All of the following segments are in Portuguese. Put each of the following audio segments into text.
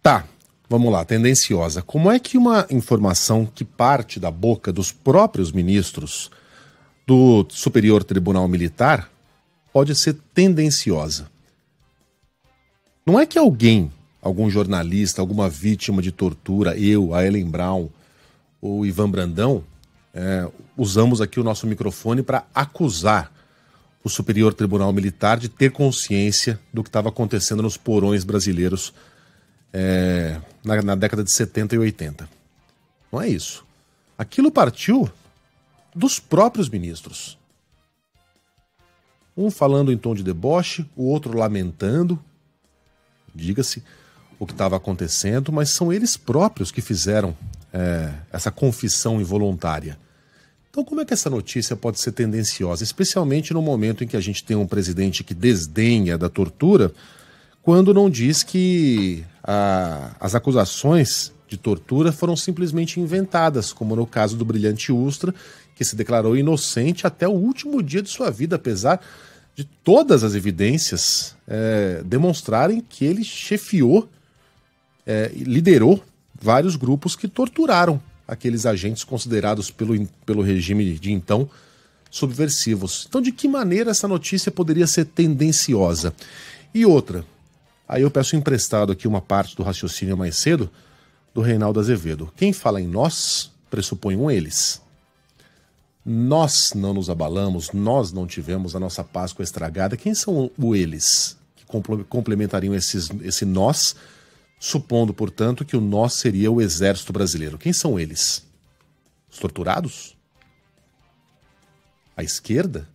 Tá, vamos lá, tendenciosa. Como é que uma informação que parte da boca dos próprios ministros do Superior Tribunal Militar pode ser tendenciosa? Não é que alguém, algum jornalista, alguma vítima de tortura, eu, a Ellen Brown ou Ivan Brandão, usamos aqui o nosso microfone para acusar o Superior Tribunal Militar de ter consciência do que estava acontecendo nos porões brasileiros na década de 70 e 80. Não é isso. Aquilo partiu dos próprios ministros. Um falando em tom de deboche, o outro lamentando, diga-se, o que estava acontecendo, mas são eles próprios que fizeram essa confissão involuntária. Então como é que essa notícia pode ser tendenciosa, especialmente no momento em que a gente tem um presidente que desdenha da tortura, quando não diz que as acusações de tortura foram simplesmente inventadas, como no caso do Brilhante Ustra, que se declarou inocente até o último dia de sua vida, apesar de todas as evidências demonstrarem que ele chefiou, liderou vários grupos que torturaram aqueles agentes considerados pelo regime de então subversivos. Então, de que maneira essa notícia poderia ser tendenciosa? E outra, aí eu peço emprestado aqui uma parte do raciocínio mais cedo do Reinaldo Azevedo. Quem fala em nós, pressupõe um eles. Nós não nos abalamos, nós não tivemos a nossa Páscoa estragada. Quem são o eles que complementariam esse nós, supondo, portanto, que o nós seria o exército brasileiro? Quem são eles? Os torturados? A esquerda?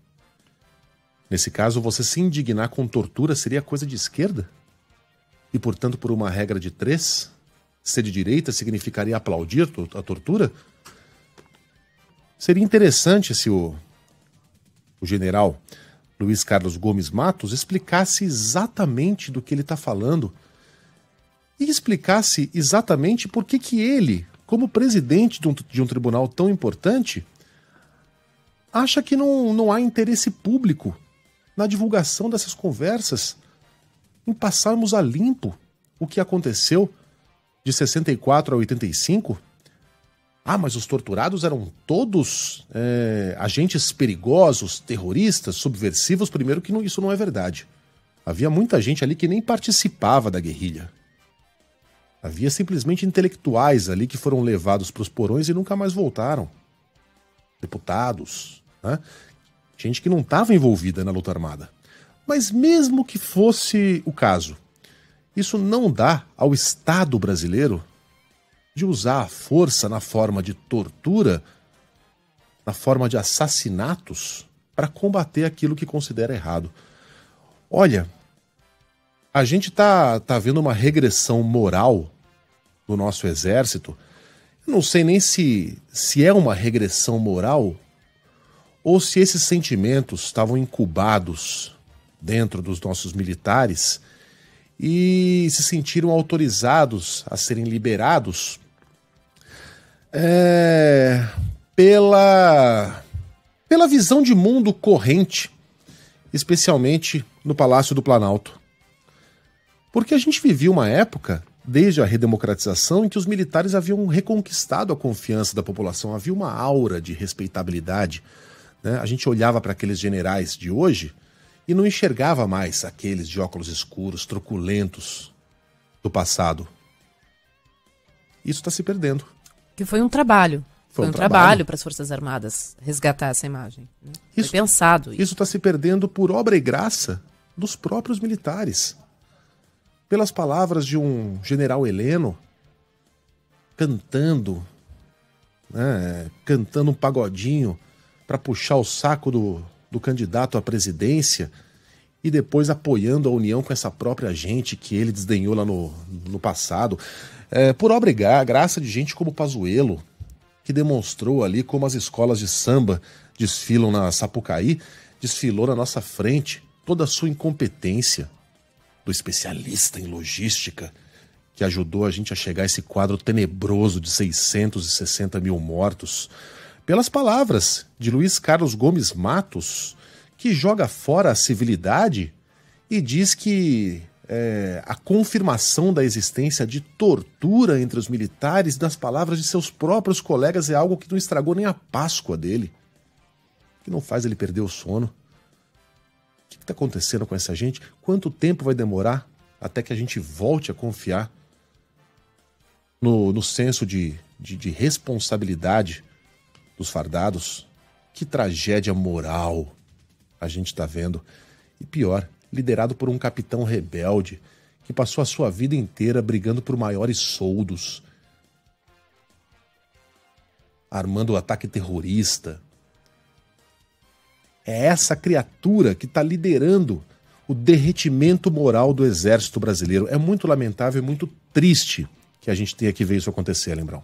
Nesse caso, você se indignar com tortura seria coisa de esquerda? E, portanto, por uma regra de 3, ser de direita significaria aplaudir a tortura? Seria interessante se o general Luiz Carlos Gomes Matos explicasse exatamente do que ele está falando e explicasse exatamente por que ele, como presidente de um tribunal tão importante, acha que não há interesse público na divulgação dessas conversas, em passarmos a limpo o que aconteceu de 64 a 85. Ah, mas os torturados eram todos agentes perigosos, terroristas, subversivos. Primeiro que isso não é verdade. Havia muita gente ali que nem participava da guerrilha. Havia simplesmente intelectuais ali que foram levados para os porões e nunca mais voltaram. Deputados, né? Gente que não estava envolvida na luta armada. Mas mesmo que fosse o caso, isso não dá ao Estado brasileiro de usar a força na forma de tortura, na forma de assassinatos, para combater aquilo que considera errado. Olha, a gente tá vendo uma regressão moral do nosso exército. Eu não sei nem se é uma regressão moral ou se esses sentimentos estavam incubados dentro dos nossos militares e se sentiram autorizados a serem liberados pela visão de mundo corrente, especialmente no Palácio do Planalto. Porque a gente vivia uma época, desde a redemocratização, em que os militares haviam reconquistado a confiança da população, havia uma aura de respeitabilidade, né? A gente olhava para aqueles generais de hoje e não enxergava mais aqueles de óculos escuros, truculentos do passado. Isso está se perdendo. Que foi um trabalho. Foi um trabalho para as Forças Armadas resgatar essa imagem. Né? Foi pensado. Isso está se perdendo por obra e graça dos próprios militares. Pelas palavras de um general Heleno cantando, né, cantando um pagodinho para puxar o saco do candidato à presidência e depois apoiando a união com essa própria gente que ele desdenhou lá no passado. Por obra e graça de gente como Pazuello, que demonstrou ali como as escolas de samba desfilam na Sapucaí, desfilou na nossa frente toda a sua incompetência, do especialista em logística, que ajudou a gente a chegar a esse quadro tenebroso de 660 mil mortos, pelas palavras de Luiz Carlos Gomes Matos, que joga fora a civilidade e diz que a confirmação da existência de tortura entre os militares, das palavras de seus próprios colegas, é algo que não estragou nem a Páscoa dele, que não faz ele perder o sono. O que está acontecendo com essa gente? Quanto tempo vai demorar até que a gente volte a confiar no senso de responsabilidade dos fardados? Que tragédia moral a gente está vendo. E pior, liderado por um capitão rebelde que passou a sua vida inteira brigando por maiores soldos, armando o ataque terrorista. É essa criatura que está liderando o derretimento moral do exército brasileiro. É muito lamentável e muito triste que a gente tenha que ver isso acontecer, Lembrão.